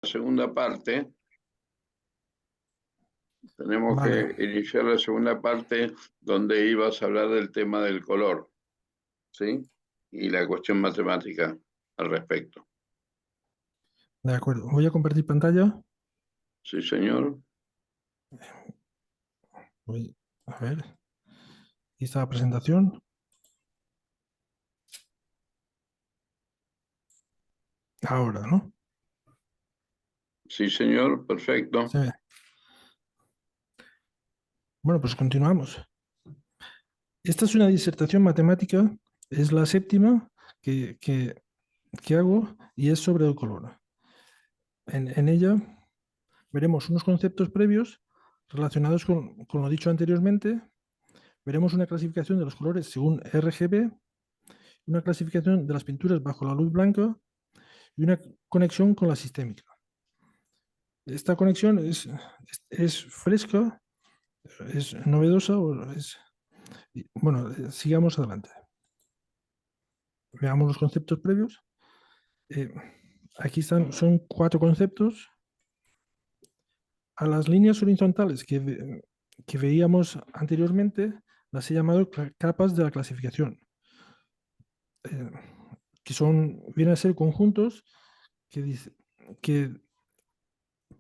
segunda parte, tenemos Vale, que iniciar la segunda parte donde ibas a hablar del tema del color, ¿sí? Y la cuestión matemática al respecto. de acuerdo. Voy a compartir pantalla. ¿Sí, señor? Voy a ver. Aquí está la presentación. Ahora, ¿no? Sí, señor, perfecto. Se ve. Bueno, pues continuamos. Esta es una disertación matemática, es la séptima que hago y es sobre el color. En ella veremos unos conceptos previos relacionados con lo dicho anteriormente. Veremos una clasificación de los colores según RGB, una clasificación de las pinturas bajo la luz blanca y una conexión con la sistémica. Esta conexión es fresca, es novedosa, bueno, sigamos adelante. Veamos los conceptos previos. Eh, Aquí están, son 4 conceptos. A las líneas horizontales que veíamos anteriormente las he llamado capas de la clasificación, eh, que vienen a ser conjuntos que, que,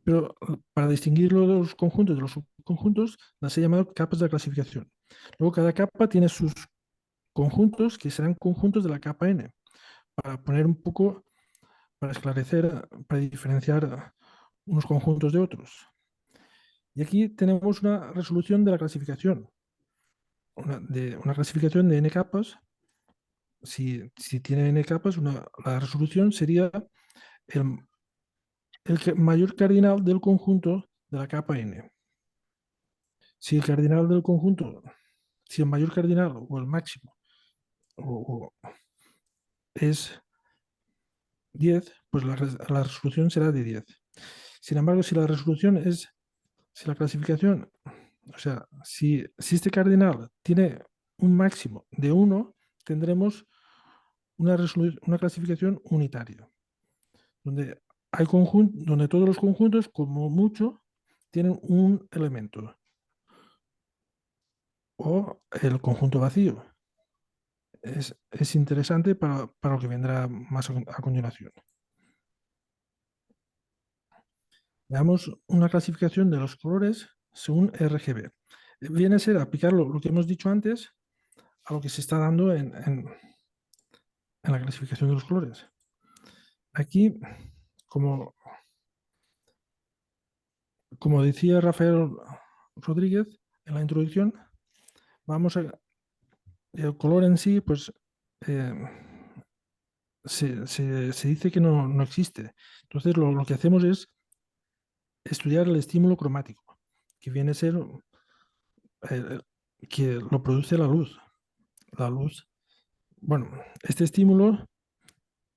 pero para distinguirlo de los conjuntos de los subconjuntos las he llamado capas de la clasificación. Luego cada capa tiene sus conjuntos que serán conjuntos de la capa n, para poner un poco, para esclarecer, para diferenciar unos conjuntos de otros. Y aquí tenemos una resolución de la clasificación, una clasificación de n capas. Si tiene n capas, la resolución sería el, mayor cardinal del conjunto de la capa n. Si el cardinal del conjunto, si el mayor cardinal o el máximo es 10, pues la resolución será de 10. Sin embargo, si la clasificación, o sea, si este cardinal tiene un máximo de 1, tendremos una clasificación unitaria, donde donde todos los conjuntos, como mucho, tienen un elemento o el conjunto vacío. Es interesante para lo que vendrá más a continuación. Veamos una clasificación de los colores según RGB. Viene a ser aplicar lo que hemos dicho antes a lo que se está dando en la clasificación de los colores. Aquí, como, como decía Rafael Rodríguez en la introducción, el color en sí, pues eh, se dice que no existe. Entonces lo que hacemos es estudiar el estímulo cromático, que viene a ser eh, que lo produce la luz. La luz, bueno, este estímulo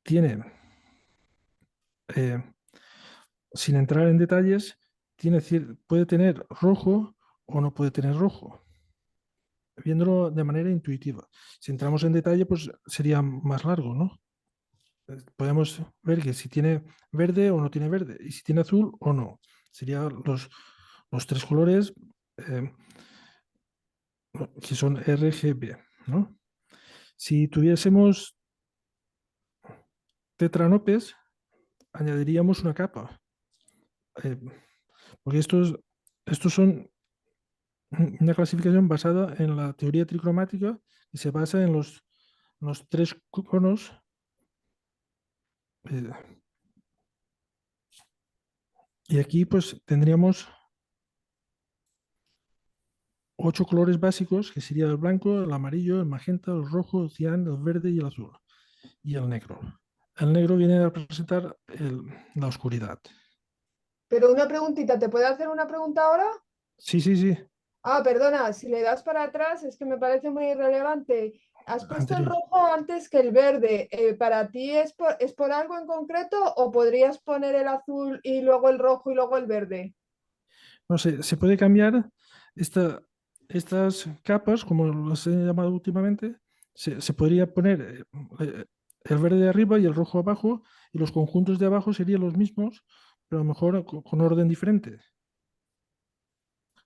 tiene, eh, sin entrar en detalles, puede tener rojo o no puede tener rojo, viéndolo de manera intuitiva. Si entramos en detalle, pues sería más largo, ¿no? Podemos ver que si tiene verde o no tiene verde, y si tiene azul o no. Serían los 3 colores que son RGB, ¿no? Si tuviésemos tetranopes, añadiríamos una capa, eh, porque estos son una clasificación basada en la teoría tricromática y se basa en los 3 conos. eh, y aquí pues tendríamos 8 colores básicos, que sería el blanco, el amarillo, el magenta, el rojo, el cian, el verde y el azul. Y el negro. El negro viene a representar la oscuridad. Pero una preguntita, ¿te puedo hacer una pregunta ahora? Sí, sí, sí. Ah, perdona, si le das para atrás es que me parece muy irrelevante. Has puesto el Anterior. rojo antes que el verde. ¿Para ti es por algo en concreto o podrías poner el azul y luego el rojo y luego el verde? No sé, se puede cambiar estas capas, como las he llamado últimamente. Se podría poner el verde de arriba y el rojo abajo, y los conjuntos de abajo serían los mismos, pero a lo mejor con orden diferente.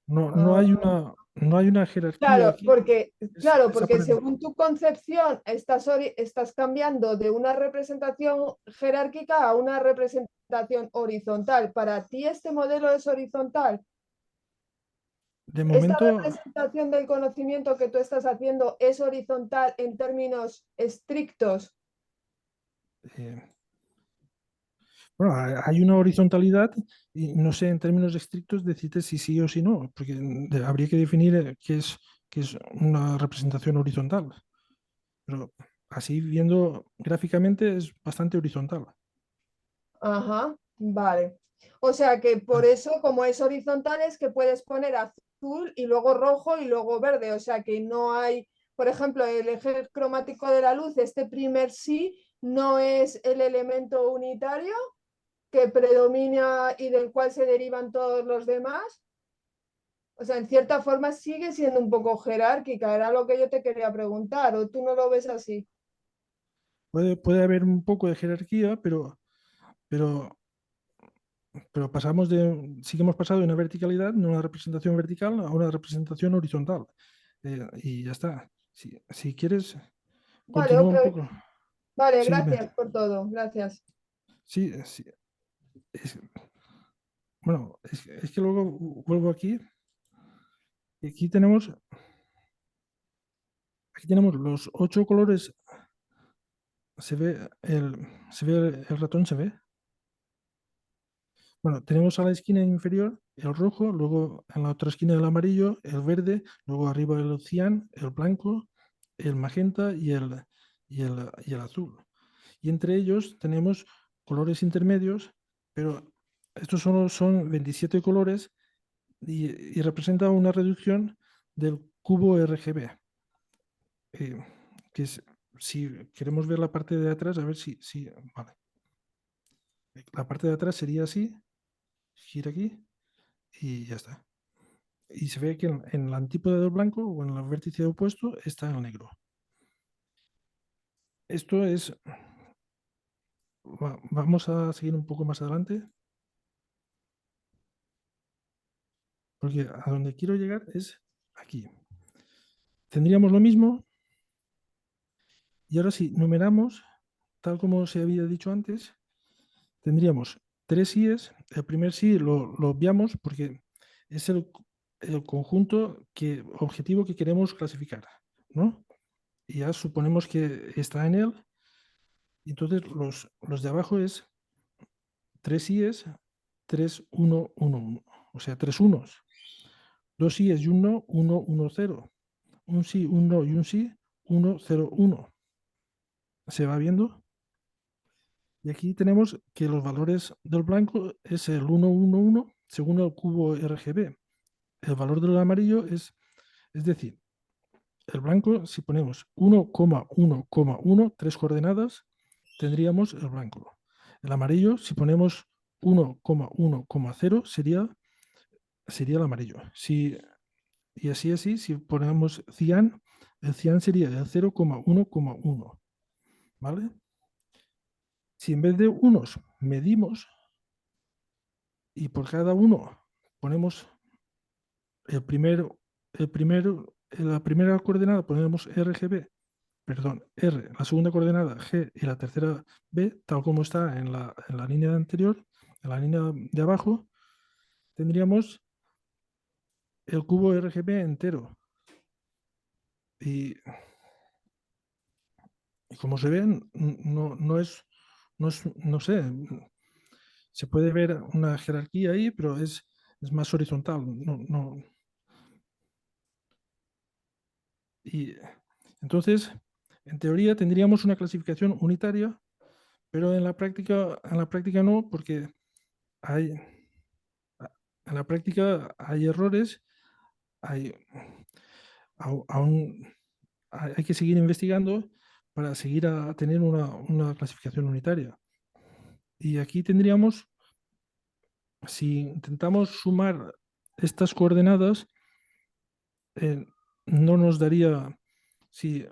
No hay Ah, una jerarquía aquí. claro, Es porque aparente. según tu concepción estás cambiando de una representación jerárquica a una representación horizontal. Para ti este modelo es horizontal. De Esta momento, representación del conocimiento que tú estás haciendo es horizontal en términos estrictos. eh, bueno, hay una horizontalidad y no sé en términos estrictos decirte si sí o si no, porque habría que definir qué es una representación horizontal. Pero así viendo gráficamente es bastante horizontal. Ajá, vale. O sea que por Ah, eso, como es horizontal, es que puedes poner azul y luego rojo y luego verde. O sea que no hay, por ejemplo, el eje cromático de la luz, este primer sí, no es el elemento unitario que predomina y del cual se derivan todos los demás. O sea, en cierta forma sigue siendo un poco jerárquica, era lo que yo te quería preguntar, o tú no lo ves así. puede haber un poco de jerarquía, pero, pero sí que hemos pasado de una verticalidad, de una representación vertical a una representación horizontal. Y ya está. Si quieres, Vale, continúa ok. un poco. Vale, Sí, dime. gracias por todo. Gracias. Sí, sí. es- bueno, es que luego vuelvo aquí. Y aquí tenemos los 8 colores. ¿Se ve el ratón? ¿Se ve? Bueno, tenemos a la esquina inferior el rojo, luego en la otra esquina el amarillo, el verde, luego arriba el cian, el blanco, el magenta y el azul. Y entre ellos tenemos colores intermedios, pero estos solo son 27 colores y representa una reducción del cubo RGB, eh, que es, si queremos ver la parte de atrás, a ver si vale. La parte de atrás sería así, gira aquí y ya está. Y se ve que en la antípoda del blanco o en el vértice opuesto está el negro. Esto es, vamos a seguir un poco más adelante, porque a donde quiero llegar es aquí. Tendríamos lo mismo y ahora si numeramos, tal como se había dicho antes, tendríamos 3 síes. El primer sí lo obviamos porque es el conjunto objetivo que queremos clasificar, ¿no? Y ya suponemos que está en él. Y entonces los de abajo es 3 síes, 3, 1, 1, 1. O sea, 3 unos. 2 síes y un no, 1, 1, 0. Un sí, un no y un sí, 1, 0, 1. ¿Se va viendo? Y aquí tenemos que los valores del blanco es el 1, 1, 1 según el cubo RGB. El valor del amarillo es decir, el blanco, si ponemos 1,1,1, 3 coordenadas, tendríamos el blanco. El amarillo, si ponemos 1,1,0, sería el amarillo. Y así, si ponemos cian, el cian sería el 0,1,1. ¿Vale? Si en vez de unos medimos y por cada uno ponemos el primero, la primera coordenada ponemos RGB, perdón, R, la segunda coordenada G y la tercera B, tal como está en la línea anterior, en la línea de abajo, tendríamos el cubo RGB entero. Y, y como se ven, no sé, se puede ver una jerarquía ahí, pero es más horizontal. Y entonces, en teoría tendríamos una clasificación unitaria, pero en la práctica no, porque hay, en la práctica hay errores, hay, aún hay que seguir investigando para seguir a tener una clasificación unitaria. Y aquí tendríamos, si intentamos sumar estas coordenadas, no nos daría,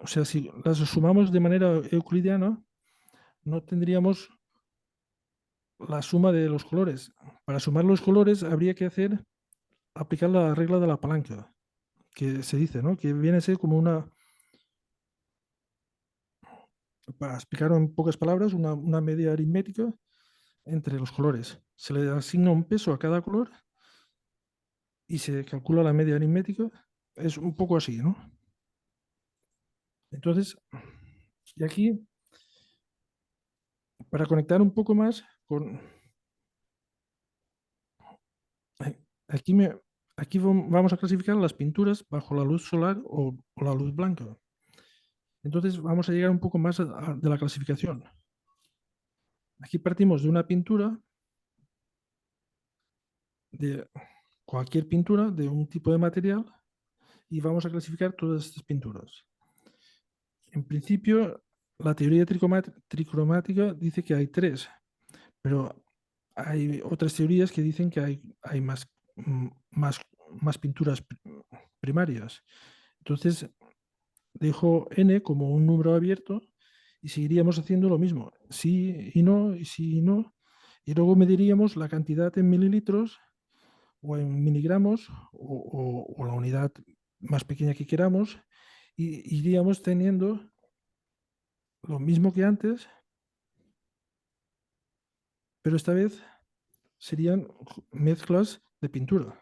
o sea, si las sumamos de manera euclidiana, no tendríamos la suma de los colores. Para sumar los colores habría que aplicar la regla de la palanca, que se dice, ¿no? Que viene a ser como para explicarlo en pocas palabras, una media aritmética entre los colores. Se le asigna un peso a cada color y se calcula la media aritmética. Es un poco así, ¿no? Entonces, y aquí, para conectar un poco más con... Aquí, aquí vamos a clasificar las pinturas bajo la luz solar o la luz blanca. Entonces vamos a llegar un poco más de la clasificación. Aquí partimos de una pintura, de cualquier pintura, de un tipo de material, y vamos a clasificar todas estas pinturas. En principio, la teoría tricromática dice que hay tres, pero hay otras teorías que dicen que hay más pinturas primarias. Entonces, dejo n como un número abierto y seguiríamos haciendo lo mismo, sí y no, y sí y no, y luego mediríamos la cantidad en mililitros o en miligramos o la unidad más pequeña que queramos, y iríamos teniendo lo mismo que antes, pero esta vez serían mezclas de pintura.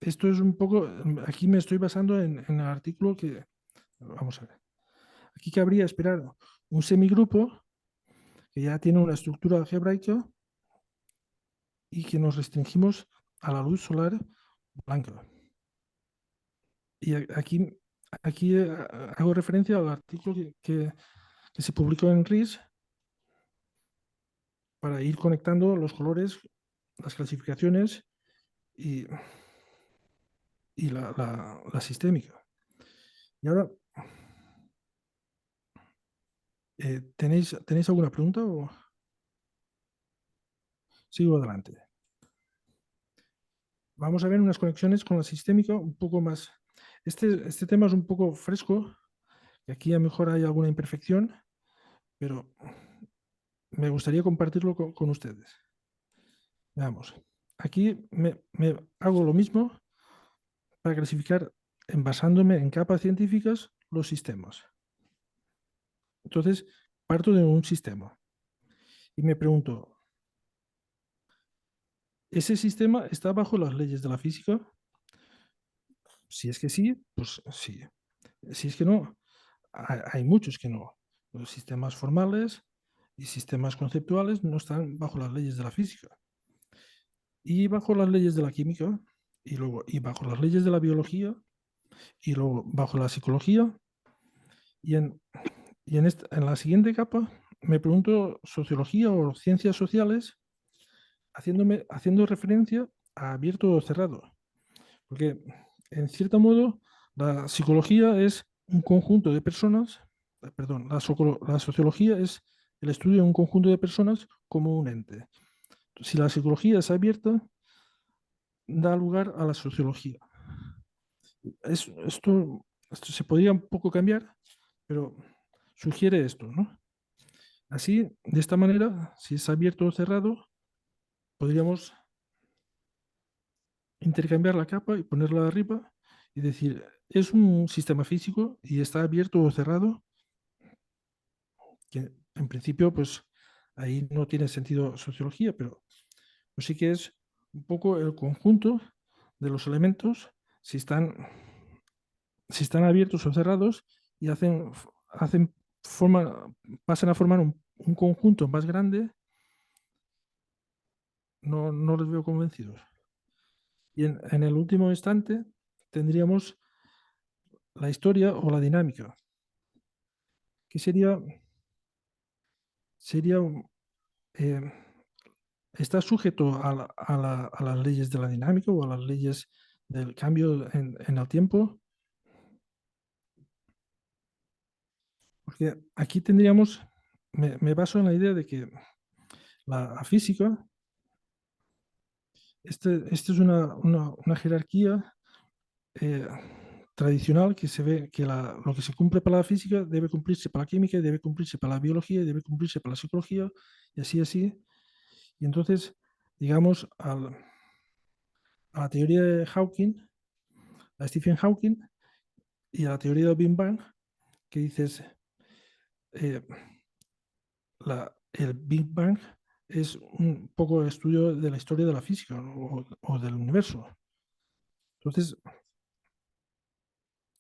Esto es un poco, aquí me estoy basando en el artículo que, vamos a ver, aquí cabría esperar un semigrupo que ya tiene una estructura algebraica y que nos restringimos a la luz solar blanca. Y aquí hago referencia al artículo que se publicó en RIS para ir conectando los colores, las clasificaciones y la sistémica. Y ahora, ¿tenéis alguna pregunta o sigo adelante? Vamos a ver unas conexiones con la sistémica un poco más. Este tema es un poco fresco, y aquí a lo mejor hay alguna imperfección, pero me gustaría compartirlo con ustedes. Veamos. Aquí me hago lo mismo para clasificar, basándome en capas científicas, los sistemas. Entonces, parto de un sistema y me pregunto, ¿ese sistema está bajo las leyes de la física? Si es que sí, pues sí. Si es que no, hay muchos que no. Los sistemas formales y sistemas conceptuales no están bajo las leyes de la física. Y bajo las leyes de la química, y bajo las leyes de la biología, y luego bajo la psicología, y en la siguiente capa me pregunto sociología o ciencias sociales, haciendo referencia a abierto o cerrado. Porque, en cierto modo, la psicología es un conjunto de personas, perdón, la sociología es el estudio de un conjunto de personas como un ente. Si la psicología es abierta, da lugar a la sociología. Esto se podría un poco cambiar, pero sugiere esto, ¿no? Así, de esta manera, si es abierto o cerrado, podríamos intercambiar la capa y ponerla arriba y decir, es un sistema físico y está abierto o cerrado, que en principio, pues ahí no tiene sentido sociología, pero pues sí que es un poco el conjunto de los elementos, si están abiertos o cerrados y pasan a formar un conjunto más grande. No les veo convencidos. Y en el último instante tendríamos la historia o la dinámica, que sería eh, está sujeto a las leyes de la dinámica o a las leyes del cambio en el tiempo. Porque aquí tendríamos, me baso en la idea de que la física, este es una jerarquía tradicional que se ve que lo que se cumple para la física debe cumplirse para la química, debe cumplirse para la biología, debe cumplirse para la psicología y así, así. Y entonces, digamos, a la teoría de Hawking, a Stephen Hawking, y a la teoría del Big Bang, que dices, eh, el Big Bang es un poco el estudio de la historia de la física, ¿no? o del universo. Entonces,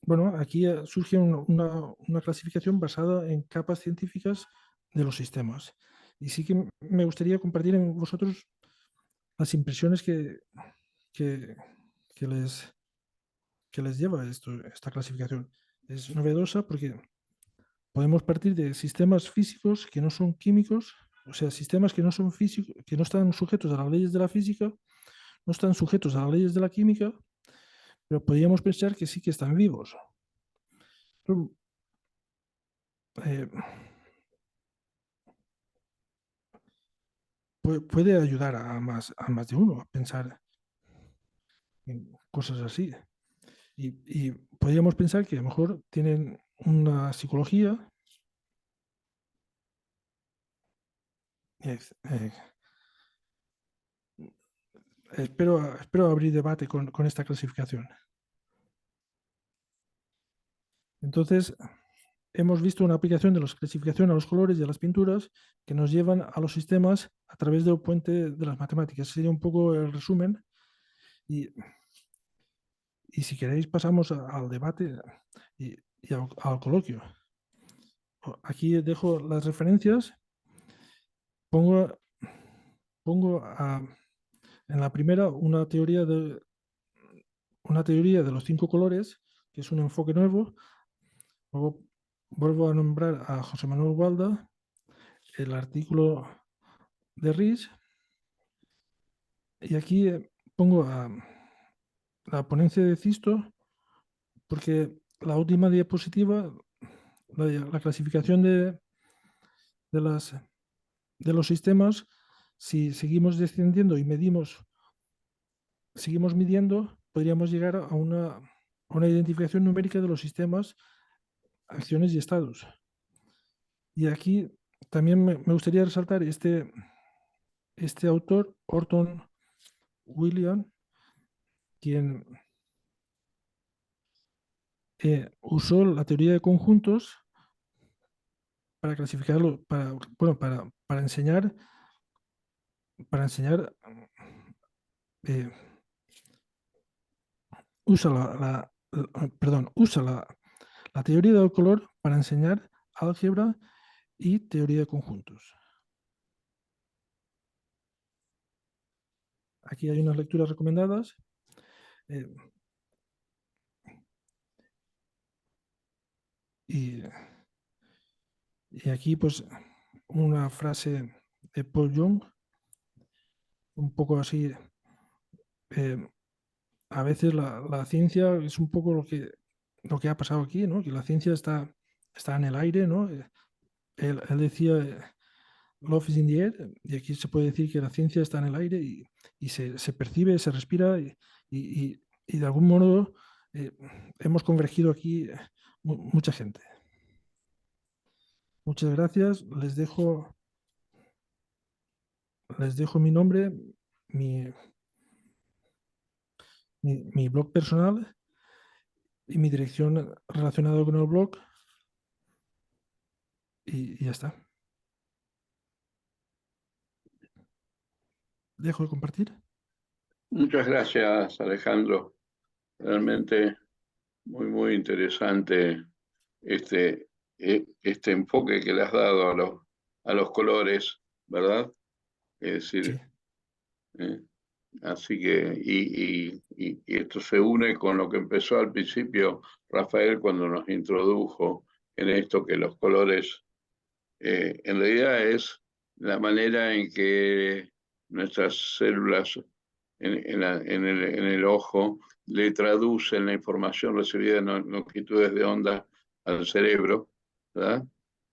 bueno, aquí surge una clasificación basada en capas científicas de los sistemas. Y sí que me gustaría compartir con vosotros las impresiones que, que les, que les lleva esta clasificación. Es novedosa porque podemos partir de sistemas físicos que no son químicos, o sea, sistemas que no son físicos, que no están sujetos a las leyes de la física, no están sujetos a las leyes de la química, pero podríamos pensar que sí que están vivos. Eh, puede ayudar a más de uno a pensar en cosas así. Y podríamos pensar que a lo mejor tienen una psicología. eh, espero abrir debate con esta clasificación. Entonces, hemos visto una aplicación de la clasificación a los colores y a las pinturas que nos llevan a los sistemas a través del puente de las matemáticas. Sería un poco el resumen. Y, y si queréis pasamos al debate y al coloquio. Aquí dejo las referencias. Pongo en la primera una teoría de los 5 colores, que es un enfoque nuevo. Luego vuelvo a nombrar a José Manuel Gualda, el artículo de Risch, y aquí pongo a la ponencia de Cisto, porque la última diapositiva, la clasificación de los sistemas, si seguimos descendiendo y seguimos midiendo, podríamos llegar a una identificación numérica de los sistemas, acciones y estados. Y aquí también me gustaría resaltar este autor, Orton William, quien usó la teoría de conjuntos para clasificarlo, para enseñar, eh, usa usa la teoría del color para enseñar álgebra y teoría de conjuntos. Aquí hay unas lecturas recomendadas. Y aquí, pues, una frase de Paul Young, un poco así. A veces la ciencia es un poco lo que ha pasado aquí, ¿no? Que la ciencia está en el aire, ¿no? Él decía, love is in the air, y aquí se puede decir que la ciencia está en el aire y se percibe, se respira, y de algún modo hemos convergido aquí mucha gente. Muchas gracias. Les dejo mi nombre, mi blog personal y mi dirección relacionada con el blog, y ya está. Dejo de compartir. Muchas gracias, Alejandro. Realmente muy, muy interesante este enfoque que le has dado a los colores, ¿verdad? Es Sí. decir, así que, y esto se une con lo que empezó al principio Rafael cuando nos introdujo en esto, que los colores en realidad es la manera en que nuestras células en el ojo le traducen la información recibida en longitudes de onda al cerebro, ¿verdad?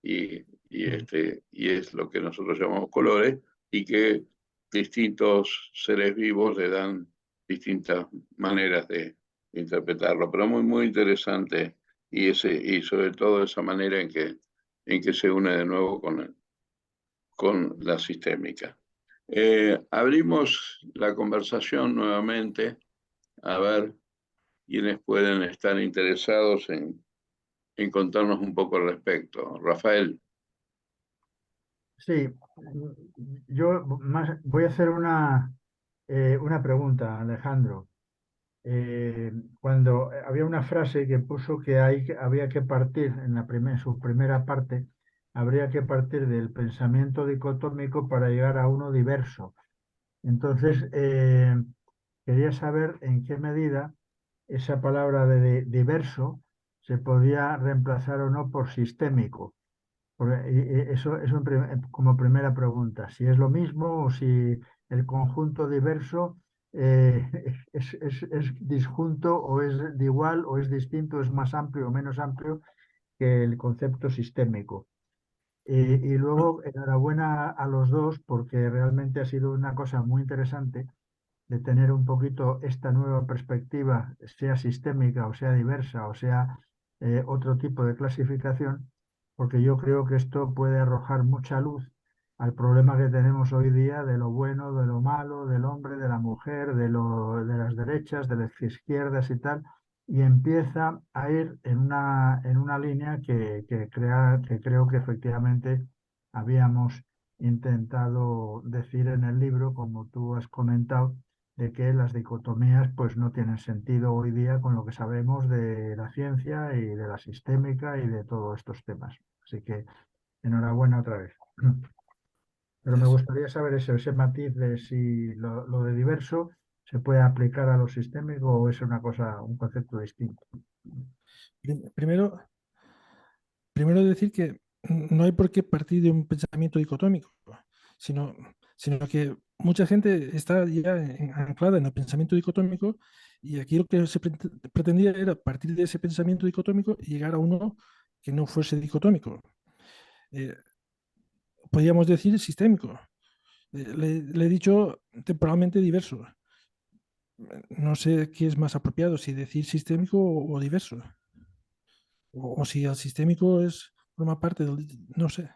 Y es lo que nosotros llamamos colores, y que distintos seres vivos le dan distintas maneras de interpretarlo, pero muy, muy interesante, y sobre todo esa manera en que se une de nuevo con la sistémica. Abrimos la conversación nuevamente, a ver quiénes pueden estar interesados en contarnos un poco al respecto. Rafael. Sí, yo voy a hacer una pregunta, Alejandro. Cuando había una frase que puso que había que partir en su primera parte, habría que partir del pensamiento dicotómico para llegar a uno diverso. Entonces, quería saber en qué medida esa palabra de diverso se podía reemplazar o no por sistémico. Eso como primera pregunta, si es lo mismo o si el conjunto diverso es disjunto o es de igual o es distinto, es más amplio o menos amplio que el concepto sistémico. Y luego, enhorabuena a los dos porque realmente ha sido una cosa muy interesante de tener un poquito esta nueva perspectiva, sea sistémica o sea diversa o sea otro tipo de clasificación, porque yo creo que esto puede arrojar mucha luz al problema que tenemos hoy día de lo bueno, de lo malo, del hombre, de la mujer, de las derechas, de las izquierdas y tal, y empieza a ir en una línea que creo que efectivamente habíamos intentado decir en el libro, como tú has comentado, de que las dicotomías pues no tienen sentido hoy día con lo que sabemos de la ciencia y de la sistémica y de todos estos temas. Así que enhorabuena otra vez. Pero me gustaría saber ese matiz de si lo de diverso se puede aplicar a lo sistémico o es una cosa, un concepto distinto. Primero decir que no hay por qué partir de un pensamiento dicotómico, sino que mucha gente está ya anclada en el pensamiento dicotómico y aquí lo que se pretendía era partir de ese pensamiento dicotómico y llegar a uno que no fuese dicotómico. Podríamos decir sistémico. Le he dicho temporalmente diverso. No sé qué es más apropiado, si decir sistémico o diverso. O si el sistémico forma parte del... No sé.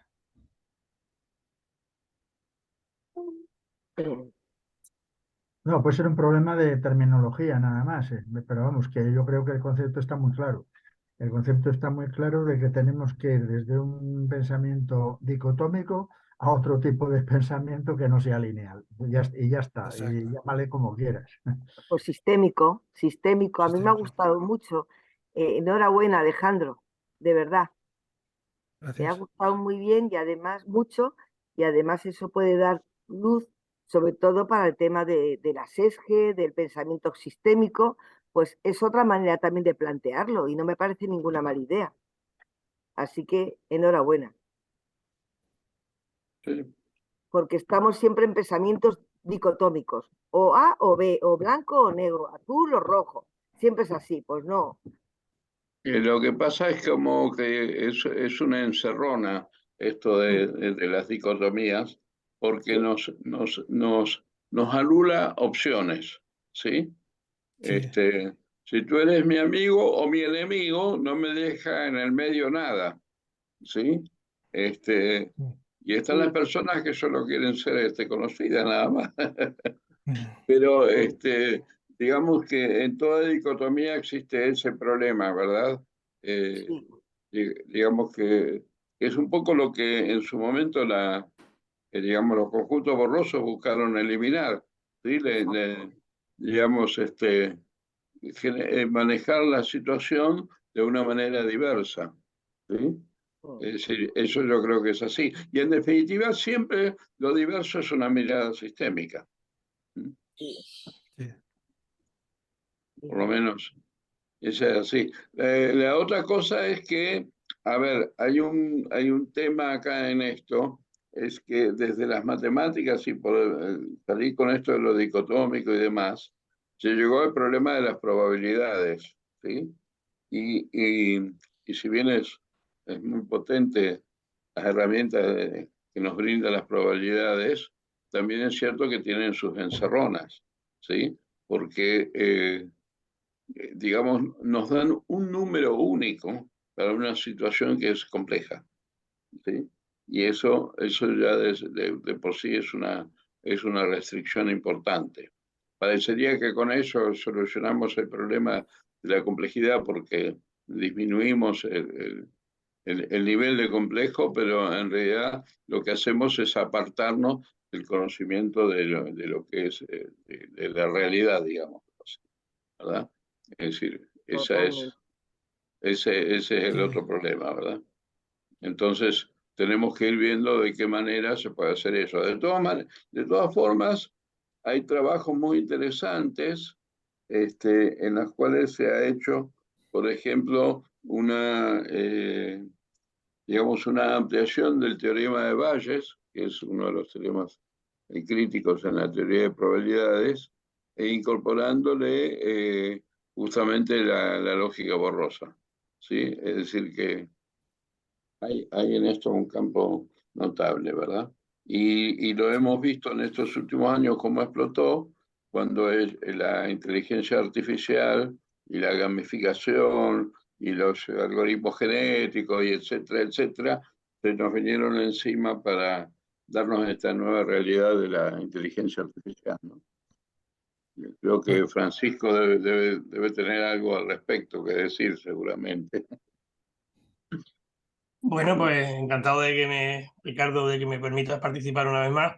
No, puede ser un problema de terminología nada más, pero vamos, que yo creo que el concepto está muy claro. El concepto está muy claro de que tenemos que ir desde un pensamiento dicotómico a otro tipo de pensamiento que no sea lineal. Y ya está, y Exacto. llámale como quieras. Pues sistémico. A mí me ha Sistémico. gustado mucho. Enhorabuena, Alejandro, de verdad. Me ha Gracias. gustado muy bien y además mucho, y además eso puede dar luz, sobre todo para el tema de la SESG, del pensamiento sistémico, pues es otra manera también de plantearlo y no me parece ninguna mala idea. Así que enhorabuena, Sí. porque estamos siempre en pensamientos dicotómicos, o A o B, o blanco o negro, azul o rojo. Siempre es así, pues no. Lo que pasa es como que es una encerrona esto de las dicotomías, porque Sí, nos anula opciones, ¿sí? Sí. Si tú eres mi amigo o mi enemigo, no me deja en el medio nada, ¿sí? Este, y están las sí, personas que solo quieren ser conocidas nada más. Mm. Pero digamos que en toda dicotomía existe ese problema, ¿verdad? Eh, sí. digamos que es un poco lo que en su momento digamos, los conjuntos borrosos buscaron eliminar, ¿sí? Digamos, manejar la situación de una manera diversa, ¿sí? Es decir, eso yo creo que es así. Y en definitiva, siempre lo diverso es una mirada sistémica. Sí, Sí. Por lo sí. menos es así. La otra cosa es que, a ver, hay un tema acá en esto, es que desde las matemáticas y por salir con esto de lo dicotómico y demás, se llegó al problema de las probabilidades, ¿sí? Y, y, y si bien es muy potente las herramientas que nos brindan las probabilidades, también es cierto que tienen sus encerronas, ¿sí? Porque digamos, nos dan un número único para una situación que es compleja, ¿sí? y eso ya de por sí es una restricción importante. Parecería que con eso solucionamos el problema de la complejidad porque disminuimos el nivel de complejo, pero en realidad lo que hacemos es apartarnos del conocimiento de lo que es de la realidad, digamos, ¿verdad? Es decir, ese es el otro problema, ¿verdad? Entonces, tenemos que ir viendo de qué manera se puede hacer eso. De todas formas, hay trabajos muy interesantes en los cuales se ha hecho, por ejemplo, digamos, una ampliación del teorema de Bayes, que es uno de los teoremas críticos en la teoría de probabilidades, e incorporándole justamente la lógica borrosa, ¿sí? Es decir, que hay en esto un campo notable, ¿verdad? Y lo hemos visto en estos últimos años cómo explotó cuando la inteligencia artificial y la gamificación y los algoritmos genéticos y etcétera, etcétera, se nos vinieron encima para darnos esta nueva realidad de la inteligencia artificial, ¿no? Creo que Francisco debe tener algo al respecto que decir seguramente. Bueno, pues encantado Ricardo, de que me permitas participar una vez más.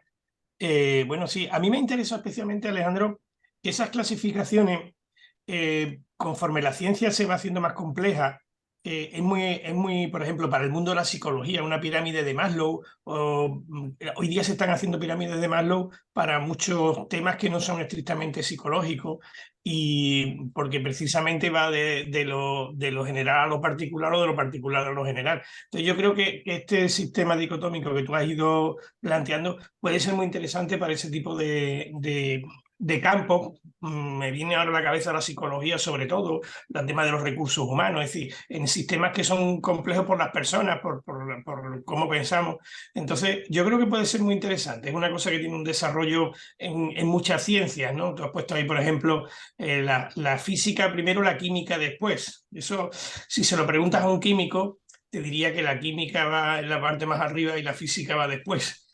Bueno, sí, a mí me interesa especialmente, Alejandro, que esas clasificaciones, conforme la ciencia se va haciendo más compleja, es muy, por ejemplo, para el mundo de la psicología, una pirámide de Maslow, hoy día se están haciendo pirámides de Maslow para muchos temas que no son estrictamente psicológicos, y porque precisamente va de lo general a lo particular o de lo particular a lo general. Entonces yo creo que este sistema dicotómico que tú has ido planteando puede ser muy interesante para ese tipo de campos. Me viene ahora a la cabeza la psicología, sobre todo, el tema de los recursos humanos, es decir, en sistemas que son complejos por las personas, por cómo pensamos. Entonces, yo creo que puede ser muy interesante. Es una cosa que tiene un desarrollo en muchas ciencias, ¿no? Tú has puesto ahí, por ejemplo, la física primero, la química después. Eso, si se lo preguntas a un químico, te diría que la química va en la parte más arriba y la física va después.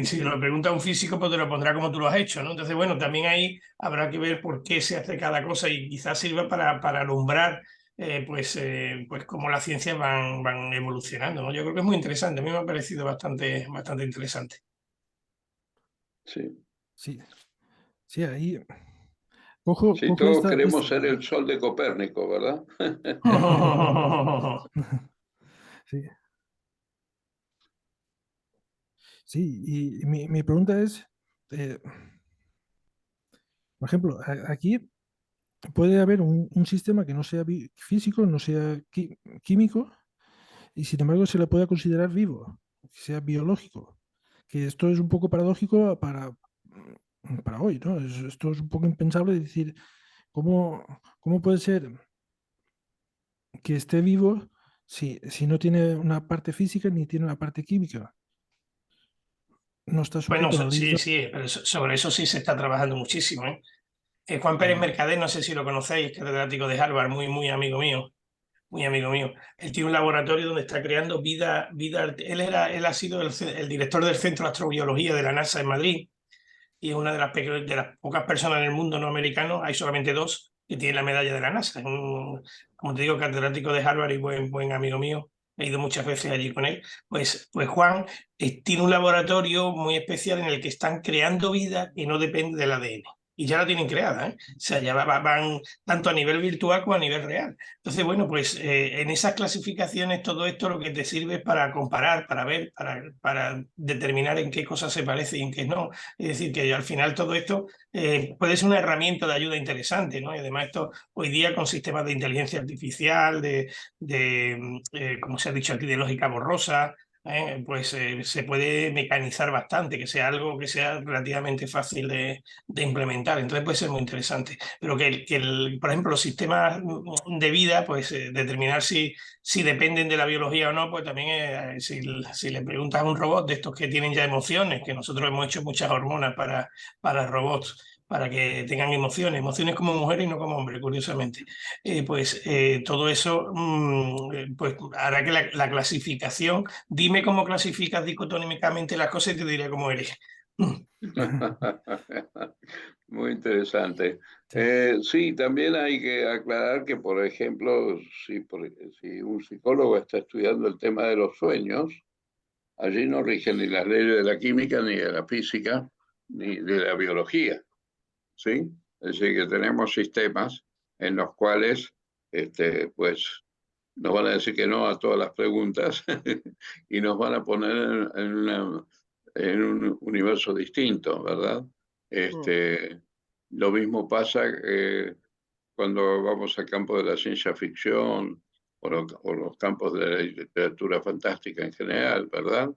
Si lo pregunta a un físico, pues te lo pondrá como tú lo has hecho, ¿no? Entonces, bueno, también ahí habrá que ver por qué se hace cada cosa y quizás sirva para alumbrar pues cómo las ciencias van evolucionando, ¿no? Yo creo que es muy interesante, a mí me ha parecido bastante interesante. Sí. Sí, ahí cojo Todos queremos ser el sol de Copérnico, ¿verdad? Sí. Sí, y mi pregunta es, por ejemplo, aquí puede haber un sistema que no sea físico, no sea químico, y sin embargo se le puede considerar vivo, que sea biológico. Que esto es un poco paradójico para hoy, ¿no? Esto es un poco impensable decir, ¿cómo puede ser que esté vivo si no tiene una parte física ni tiene una parte química? No está Bueno, sujeto a la ley sí, sí, pero sobre eso sí se está trabajando muchísimo, ¿eh? Juan Pérez Mercader, no sé si lo conocéis, catedrático de Harvard, muy amigo mío, muy amigo mío. Él tiene un laboratorio donde está creando vida. Él ha sido el director del Centro de Astrobiología de la NASA en Madrid, y es una de las pocas personas en el mundo no americano, hay solamente dos, que tienen la medalla de la NASA. Es como te digo, catedrático de Harvard y buen amigo mío. He ido muchas veces allí con él. Pues Juan tiene un laboratorio muy especial en el que están creando vida que no depende del ADN. Y ya la tienen creada, ¿eh? O sea, ya van tanto a nivel virtual como a nivel real. Entonces, bueno, pues en esas clasificaciones todo esto lo que te sirve es para comparar, para ver, para determinar en qué cosas se parece y en qué no. Es decir, que al final todo esto puede ser una herramienta de ayuda interesante, ¿no? Y además esto hoy día con sistemas de inteligencia artificial, como se ha dicho aquí, de lógica borrosa, pues se puede mecanizar bastante, que sea algo que sea relativamente fácil de implementar. Entonces puede ser muy interesante. Pero por ejemplo, los sistemas de vida, pues determinar si dependen de la biología o no, pues también si le preguntas a un robot de estos que tienen ya emociones, que nosotros hemos hecho muchas hormonas para robots, para que tengan emociones como mujeres y no como hombres, curiosamente. Todo eso pues hará que la clasificación, dime cómo clasificas dicotómicamente las cosas y te diré cómo eres. Muy interesante. Sí, también hay que aclarar que, por ejemplo, si un psicólogo está estudiando el tema de los sueños, allí no rigen ni las leyes de la química, ni de la física, ni de la biología, ¿sí? Es decir, que tenemos sistemas en los cuales, pues, nos van a decir que no a todas las preguntas y nos van a poner en un universo distinto, ¿verdad? Lo mismo pasa cuando vamos al campo de la ciencia ficción o los campos de la literatura fantástica en general, ¿verdad?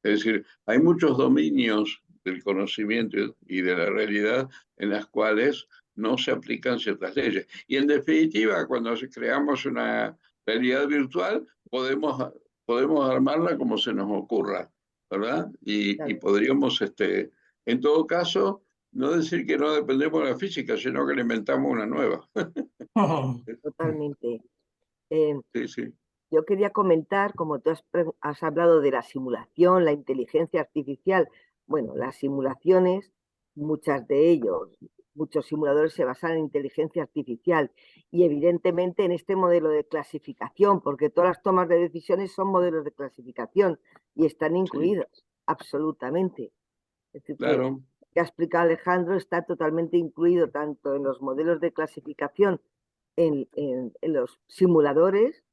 Es decir, hay muchos dominios del conocimiento y de la realidad en las cuales no se aplican ciertas leyes. Y en definitiva, cuando creamos una realidad virtual, podemos armarla como se nos ocurra, ¿verdad? Y podríamos, en todo caso, no decir que no dependemos de la física, sino que le inventamos una nueva. Totalmente. Sí, sí. Yo quería comentar, como tú has hablado de la simulación, la inteligencia artificial. Bueno, las simulaciones, muchos simuladores se basan en inteligencia artificial y evidentemente en este modelo de clasificación, porque todas las tomas de decisiones son modelos de clasificación y están incluidos, sí, absolutamente. Es decir, claro, que ha explicado Alejandro está totalmente incluido tanto en los modelos de clasificación, en los simuladores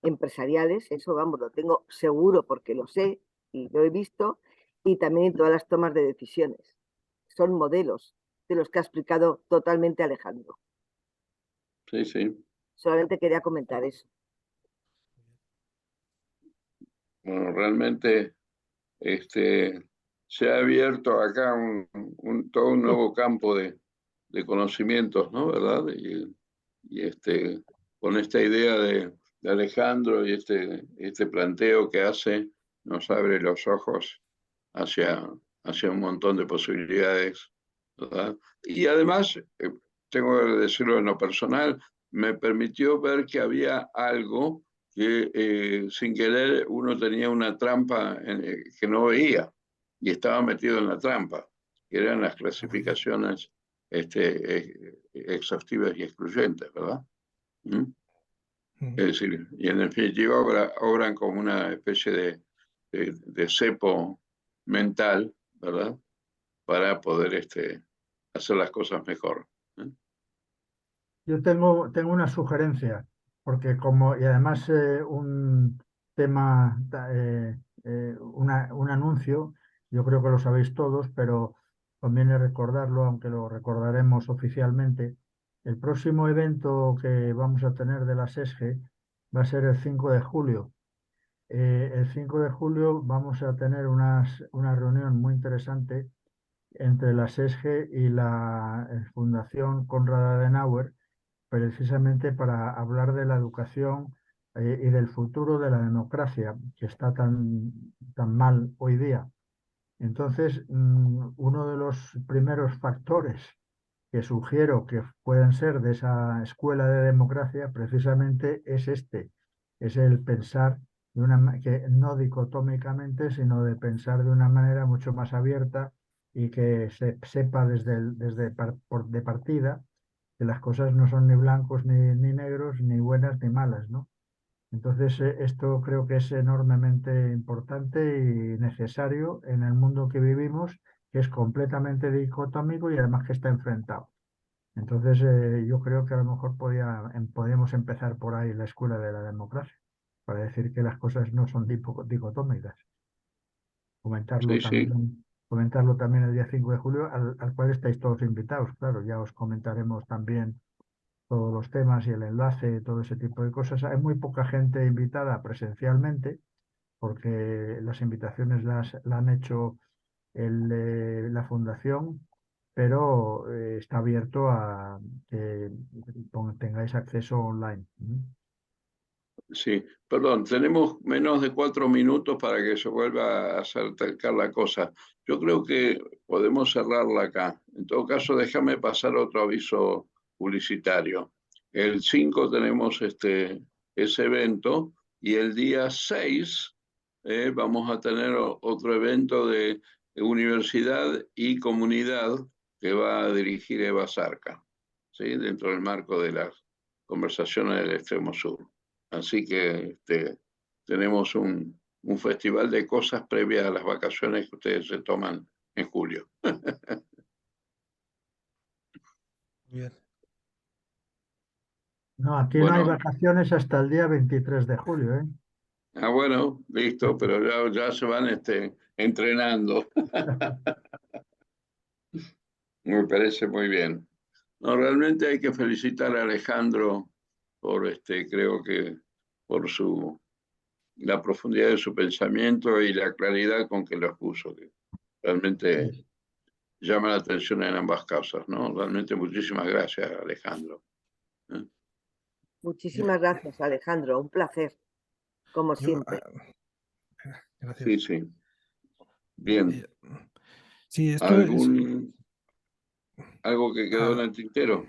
empresariales, eso vamos, lo tengo seguro porque lo sé y lo he visto, y también en todas las tomas de decisiones. Son modelos de los que ha explicado totalmente Alejandro. Sí, sí. Solamente quería comentar eso. Bueno, realmente se ha abierto acá todo un nuevo campo de conocimientos, ¿no? ¿Verdad? Y con esta idea de Alejandro y este planteo que hace, nos abre los ojos hacia un montón de posibilidades, ¿verdad? Y además, tengo que decirlo en lo personal, me permitió ver que había algo que sin querer uno tenía una trampa que no veía y estaba metido en la trampa, que eran las clasificaciones exhaustivas y excluyentes, ¿verdad? ¿Mm? Es decir, y en definitiva obran como una especie de cepo mental, ¿verdad? Para poder hacer las cosas mejor. Yo tengo una sugerencia, porque y además un tema, un anuncio, yo creo que lo sabéis todos, pero conviene recordarlo, aunque lo recordaremos oficialmente. El próximo evento que vamos a tener de la SESGE va a ser el 5 de julio. El 5 de julio vamos a tener una reunión muy interesante entre la SESGE y la Fundación Konrad Adenauer, precisamente para hablar de la educación y del futuro de la democracia, que está tan mal hoy día. Entonces, uno de los primeros factores que sugiero que pueden ser de esa escuela de democracia precisamente es el pensar que no dicotómicamente, sino de pensar de una manera mucho más abierta y que se sepa de partida que las cosas no son ni blancos ni negros, ni buenas ni malas, ¿no? Entonces, esto creo que es enormemente importante y necesario en el mundo que vivimos, que es completamente dicotómico y además que está enfrentado. Entonces, yo creo que a lo mejor podríamos empezar por ahí la escuela de la democracia, para decir que las cosas no son dicotómicas. Comentarlo Sí, sí. también, comentarlo también el día 5 de julio, al cual estáis todos invitados. Claro, ya os comentaremos también todos los temas y el enlace, todo ese tipo de cosas. Hay muy poca gente invitada presencialmente, porque las invitaciones la han hecho la fundación, pero está abierto a que tengáis acceso online. Sí, perdón, tenemos menos de 4 minutos para que se vuelva a acercar la cosa. Yo creo que podemos cerrarla acá. En todo caso, déjame pasar otro aviso publicitario. El 5 tenemos ese evento y el día 6 vamos a tener otro evento de universidad y comunidad que va a dirigir Eva Zarca, ¿sí? Dentro del marco de las conversaciones del Extremo Sur. Así que tenemos un festival de cosas previas a las vacaciones que ustedes se toman en julio. Bien. No, aquí no hay Bueno, vacaciones hasta el día 23 de julio, ¿eh? bueno, listo, pero ya se van entrenando. Me parece muy bien. No, realmente hay que felicitar a Alejandro por creo que por la profundidad de su pensamiento y la claridad con que lo expuso, que realmente Sí. llama la atención en ambas causas, ¿no? Realmente muchísimas gracias, Alejandro. Muchísimas gracias, Alejandro. Un placer, como Yo, siempre. gracias. Sí, sí. Bien. Sí, esto es... ¿Algo que quedó en el tintero?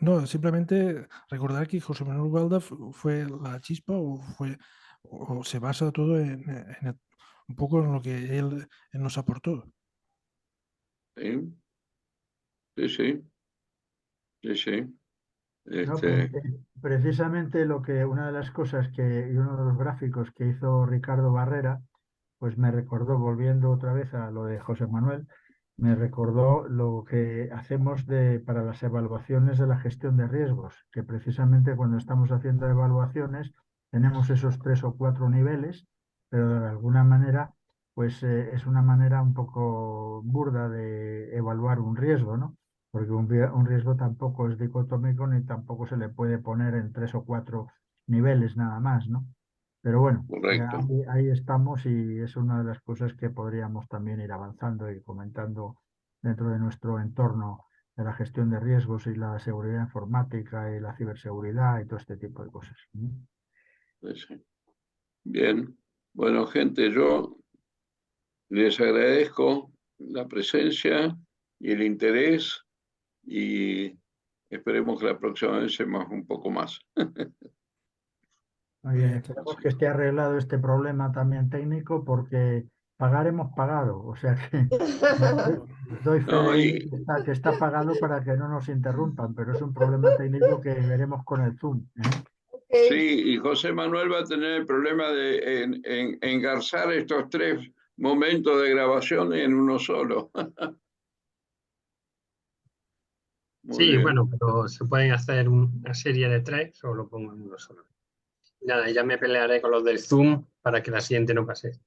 No, simplemente recordar que José Manuel Ugalda fue la chispa o se basa todo un poco en lo que él nos aportó. Sí, sí, sí. Sí, sí. No, precisamente una de las cosas y uno de los gráficos que hizo Ricardo Barrera, pues me recordó, volviendo otra vez a lo de José Manuel, me recordó lo que hacemos para las evaluaciones de la gestión de riesgos, que precisamente cuando estamos haciendo evaluaciones tenemos esos 3 o 4 niveles, pero de alguna manera, pues es una manera un poco burda de evaluar un riesgo, ¿no? Porque un riesgo tampoco es dicotómico ni tampoco se le puede poner en 3 o 4 niveles nada más, ¿no? Pero bueno, Correcto. ahí estamos y es una de las cosas que podríamos también ir avanzando y comentando dentro de nuestro entorno de la gestión de riesgos y la seguridad informática y la ciberseguridad y todo este tipo de cosas. Sí, sí. Bien. Bueno, gente, yo les agradezco la presencia y el interés y esperemos que la próxima vez seamos un poco más. Muy bien, esperemos que esté arreglado este problema también técnico porque pagar hemos pagado. O sea que doy fe No, de ello que está pagado para que no nos interrumpan, pero es un problema técnico que veremos con el Zoom, ¿eh? sí, y José Manuel va a tener el problema de engarzar estos 3 momentos de grabación en uno solo. Muy Sí, bien. bueno, pero se pueden hacer una serie de 3 o lo pongo en uno solo. Nada, ya me pelearé con los del Zoom para que la siguiente no pase.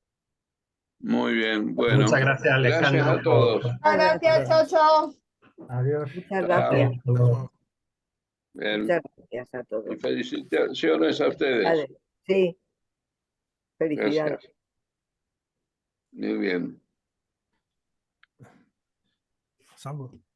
Muy bien. Muchas Bueno, gracias, gracias Alejandro, a todos. Gracias, chao, chao. Adiós. Muchas Chao. gracias. Bien. Muchas gracias a Y todos. felicitaciones a ustedes. Vale, sí, felicidades. Gracias. Muy bien. Salvo.